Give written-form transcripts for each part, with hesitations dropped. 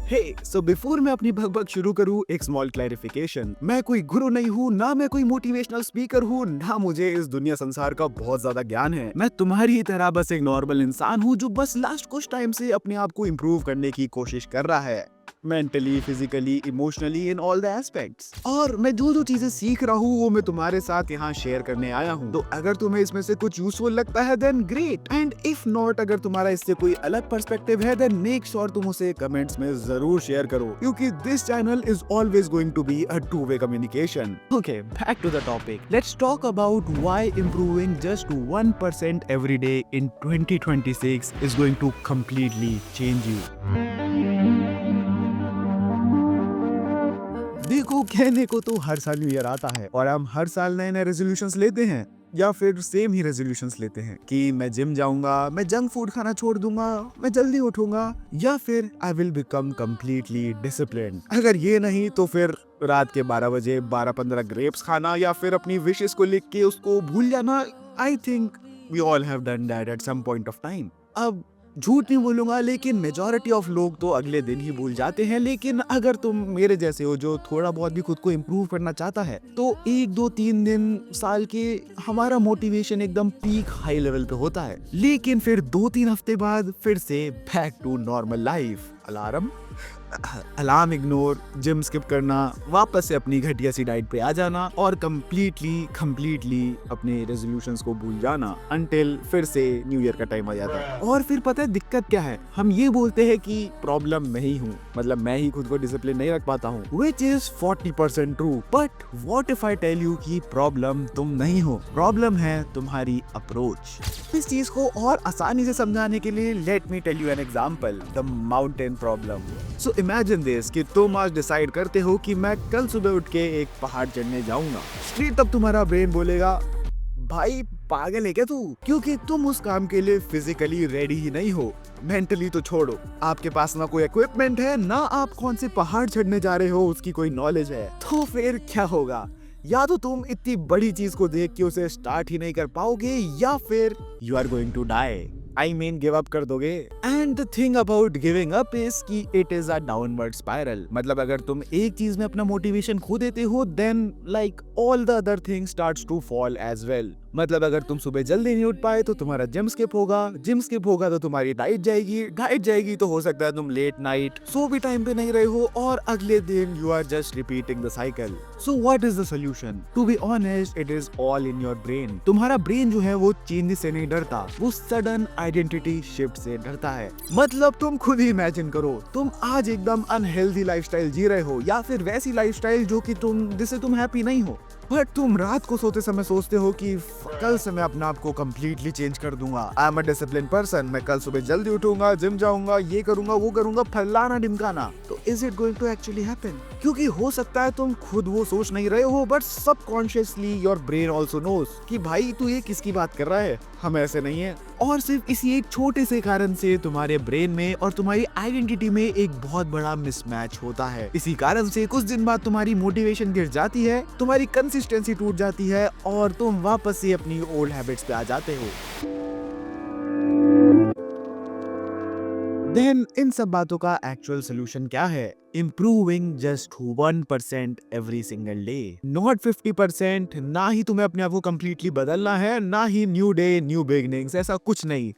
So before मैं अपनी भगभग शुरू करूँ, एक स्मॉल क्लैरिफिकेशन। मैं कोई गुरु नहीं हूँ, ना मैं कोई मोटिवेशनल स्पीकर हूँ, ना मुझे इस दुनिया संसार का बहुत ज्यादा ज्ञान है। मैं तुम्हारी ही तरह बस एक नॉर्मल इंसान हूँ जो बस लास्ट कुछ टाइम से अपने आप को इम्प्रूव करने की कोशिश कर रहा है, mentally, physically, emotionally, in all the aspects. और मैं जो जो चीजें सीख रहा हूँ वो मैं तुम्हारे साथ यहाँ शेयर करने आया हूँ। तो अगर तुम्हें इसमें से कुछ यूजफुल लगता है then great, and if not, अगर तुम्हारा इससे कोई अलग पर्सपेक्टिव है देन मेक श्योर तुम उसे कमेंट्स में जरूर शेयर करो, क्योंकि this channel is always going to be a two way communication. Okay, back to the topic. Let's talk about why improving just 1% every day in 2026 is going to completely change you. देखो, कहने को तो हर साल new year आता है और हम हर साल नए नए रेजोल्यूशंस लेते हैं, या फिर सेम ही रेजोल्यूशंस लेते हैं कि मैं जिम जाऊंगा, मैं जंक फूड खाना छोड़ दूंगा, मैं जल्दी उठूंगा, या फिर I will become completely disciplined. अगर ये नहीं तो फिर रात के 12 बजे 12-15 ग्रेप्स खाना, या फिर अपनी विशेस को लिख के उसको भूल जाना। I think we all have done that at some point of time. अब झूठ नहीं बोलूंगा, लेकिन मेजॉरिटी ऑफ लोग तो अगले दिन ही भूल जाते हैं। लेकिन अगर तुम मेरे जैसे हो जो थोड़ा बहुत भी खुद को इम्प्रूव करना चाहता है, तो 1-2-3 दिन साल के हमारा मोटिवेशन एकदम पीक हाई लेवल पे होता है, लेकिन फिर 2-3 हफ्ते बाद फिर से back to normal life. Alarm ignore, gym skip करना, वापस से अपनी घटिया सी डाइट पे आ जाना और कंप्लीटली अपने रेजोल्यूशंस को भूल जाना, अंटिल फिर से न्यू ईयर का टाइम आ जाता है। और फिर पता है दिक्कत क्या है? हम ये बोलते हैं कि प्रॉब्लम मैं ही हूँ, मतलब मैं ही खुद को डिसिप्लिन नहीं रख पाता हूँ, which is 40% true. But what if I tell you कि प्रॉब्लम तुम नहीं हो, प्रॉब्लम है तुम्हारी अप्रोच। इस चीज को और आसानी से समझाने के लिए let me tell you an example, the mountain problem. So imagine this कि तुम आज डिसाइड करते हो कि मैं कल सुबह उठ के एक पहाड़ चढ़ने जाऊंगा। स्ट्रेट तब तुम्हारा ब्रेन बोलेगा, भाई पागल है क्या तू? क्योंकि तुम उस काम के लिए फिजिकली रेडी ही नहीं हो। मेंटली तो छोड़ो, आपके पास ना कोई इक्विपमेंट है, ना आप कौन से पहाड़ चढ़ने जा रहे हो उसकी कोई नॉलेज है। तो फिर क्या होगा? या तो तुम इतनी बड़ी चीज को देख के उसे स्टार्ट ही नहीं कर पाओगे, या फिर you are going to die. I mean give up कर दोगे। And the thing about giving up is कि it is a downward spiral. मतलब अगर तुम एक चीज में अपना मोटिवेशन खो देते हो then like all the other things starts to fall as well. मतलब अगर तुम सुबह जल्दी नहीं उठ पाए तो तुम्हारा जिम स्किप होगा तो तुम्हारी डाइट जाएगी तो हो सकता है तुम लेट नाइट सो भी टाइम पे नहीं रहे हो, और अगले दिन you are just repeating the cycle. So what is the solution? To be honest, it is all in your brain. तुम्हारा ब्रेन जो है वो चेंज से नहीं डरता, वो सडन आइडेंटिटी शिफ्ट से डरता है। मतलब तुम खुद ही इमेजिन करो, तुम आज एकदम अनहेल्दी लाइफस्टाइल जी रहे हो, या फिर वैसी लाइफस्टाइल जो कि जिससे तुम हैप्पी नहीं हो, बट तुम रात को सोते समय सोचते हो कि कल से मैं अपने आप को कंप्लीटली चेंज कर दूंगा। I am a discipline person, मैं कल सुबह जल्दी उठूंगा, जिम जाऊंगा, ये करूंगा, वो करूंगा, फलाना ढिमकाना। तो is it going to actually happen? क्योंकि हो सकता है तुम खुद वो सोच नहीं रहे हो, but subconsciously your brain also knows कि भाई तू ये किसकी बात कर रहा है, हम ऐसे नहीं है। और सिर्फ इसी एक छोटे से कारण से तुम्हारे ब्रेन में और तुम्हारी आइडेंटिटी में एक बहुत बड़ा मिसमैच होता है। इसी कारण से कुछ दिन बाद तुम्हारी मोटिवेशन गिर जाती है, तुम्हारी कंसिस्टेंसी टूट जाती है, और तुम वापस से अपनी ओल्ड हैबिट्स पे आ जाते हो। देन इन सब बातों का एक्चुअल सोल्यूशन क्या है? Improving just 1% every single day, not 50%। ना ही तुम्हें अपने आप को completely बदलना है, ना ही न्यू डे न्यू बिगिनिंग्स, ऐसा कुछ नहीं,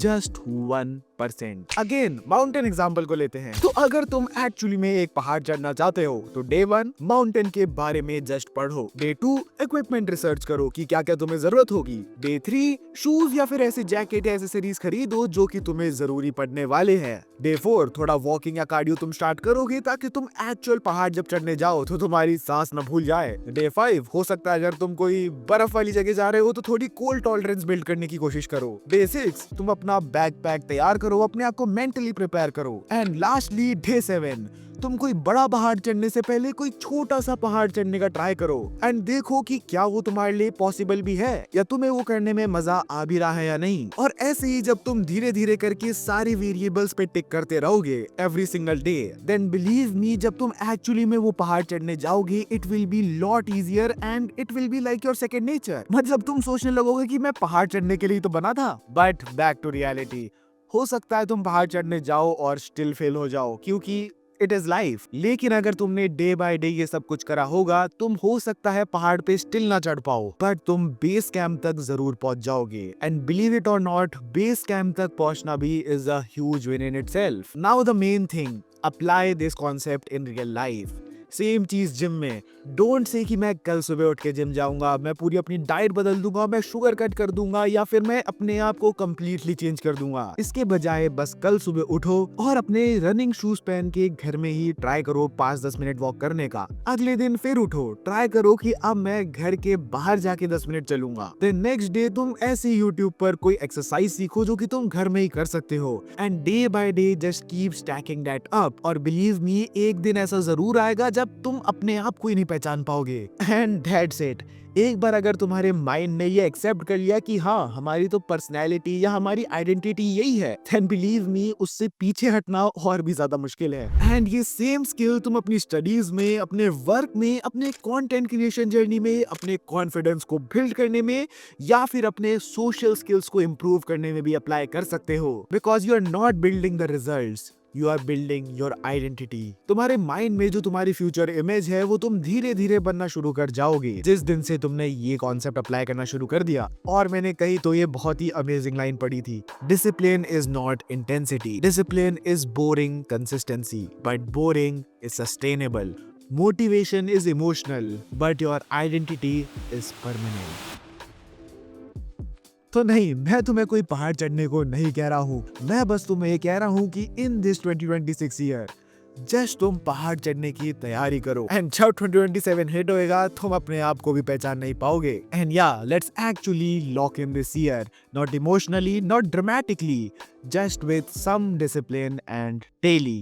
just 1%। अगेन माउंटेन एग्जांपल को लेते हैं। तो अगर तुम एक्चुअली में एक पहाड़ चढ़ना चाहते हो तो डे 1 माउंटेन के बारे में जस्ट पढ़ो, डे 2 इक्विपमेंट रिसर्च करो कि क्या क्या तुम्हें जरूरत होगी, डे 3 शूज या फिर ऐसे जैकेट या एक्सेसरीज खरीदो जो कि तुम्हें जरूरी पड़ने वाले हैं, डे 4 थोड़ा वॉकिंग या कार्डियो तुम स्टार्ट करोगे ताकि तुम एक्चुअल पहाड़ जब चढ़ने जाओ तो तुम्हारी सांस न भूल जाए, डे 5 हो सकता है अगर तुम कोई बर्फ वाली जगह जा रहे हो तो थोड़ी कोल्ड टॉलरेंस बिल्ड करने की कोशिश करो, डे 6 तुम अपना बैकपैक तैयार करो, अपने आप को मेंटली प्रिपेयर करो, एंड लास्टली डे 7 तुम कोई बड़ा पहाड़ चढ़ने से पहले कोई छोटा सा पहाड़ चढ़ने का ट्राई करो एंड देखो कि क्या वो तुम्हारे लिए पॉसिबल भी है, या तुम्हें वो करने में मजा आ भी रहा है या नहीं। और ऐसे ही जब तुम धीरे धीरे करके सारी वेरिएबल्स पे टिक करते रहोगे every single day, then believe me जब तुम एक्चुअली में वो पहाड़ चढ़ने जाओगे it will be lot easier and it will be like your second nature. मतलब तुम सोचने लगोगे कि मैं पहाड़ चढ़ने के लिए तो बना था, बट बैक टू रियलिटी, हो सकता है तुम पहाड़ चढ़ने जाओ और स्टिल फेल हो जाओ, क्योंकि इट इज लाइफ। लेकिन अगर तुमने डे बाय डे ये सब कुछ करा होगा, तुम हो सकता है पहाड़ पे स्टिल ना चढ़ पाओ, बट तुम बेस कैंप तक जरूर पहुंच जाओगे। एंड बिलीव इट और नॉट, बेस कैंप तक पहुंचना भी is a huge win in itself. Now the main thing, apply this concept in real life. Same चीज जिम में। डोंट से कि मैं कल सुबह उठ के जिम जाऊंगा, मैं पूरी अपनी डाइट बदल दूंगा, मैं शुगर कट कर दूंगा, या फिर मैं अपने आप को कंप्लीटली चेंज कर दूंगा। इसके बजाय बस कल सुबह उठो और अपने रनिंग शूज पहन के घर में ही ट्राई करो 5-10 मिनट वॉक करने का। अगले दिन फिर उठो, ट्राई करो कि अब मैं घर के बाहर जाके 10 मिनट चलूंगा। देन नेक्स्ट डे तुम ऐसे यूट्यूब पर कोई एक्सरसाइज सीखो जो कि तुम घर में ही कर सकते हो। And day by day just keep stacking that up. और बिलीव मी, एक दिन ऐसा जरूर आएगा जब तुम अपने आप को ही नहीं पहचान पाओगे। And that's it. एक बार अगर तुम्हारे माइंड ने ये एक्सेप्ट कर लिया कि हाँ, हमारी तो पर्सनैलिटी या हमारी आइडेंटिटी यही है, देन बिलीव मी, उससे पीछे हटना और भी ज्यादा मुश्किल है। एंड ये सेम स्किल तुम अपनी स्टडीज में, अपने वर्क में, अपने कंटेंट क्रिएशन जर्नी में, अपने कॉन्फिडेंस को बिल्ड करने में, या फिर अपने सोशल स्किल्स को इंप्रूव करने में भी अप्लाई कर सकते हो। Because you are not building the results, you are building your identity. तुम्हारे माइंड में जो तुम्हारी फ्यूचर इमेज है, वो तुम धीरे धीरे बनना शुरू कर जाओगे जिस दिन से तुमने ये कॉन्सेप्ट अप्लाई करना शुरू कर दिया। और मैंने कही तो ये बहुत ही अमेजिंग लाइन पढ़ी थी, discipline is not intensity, discipline is boring consistency, but boring is sustainable. Motivation is emotional, but your identity is permanent. तो नहीं, मैं तुम्हें कोई पहाड़ चढ़ने को नहीं कह रहा हूँ, मैं बस तुम्हें ये कह रहा हूँ कि इन दिस 2026 ईयर जस्ट तुम पहाड़ चढ़ने की तैयारी करो। एंड जब 2027 हिट होएगा, तुम अपने आप को भी पहचान नहीं पाओगे। And yeah, let's actually lock in this year, not emotionally, not dramatically, just with some discipline and daily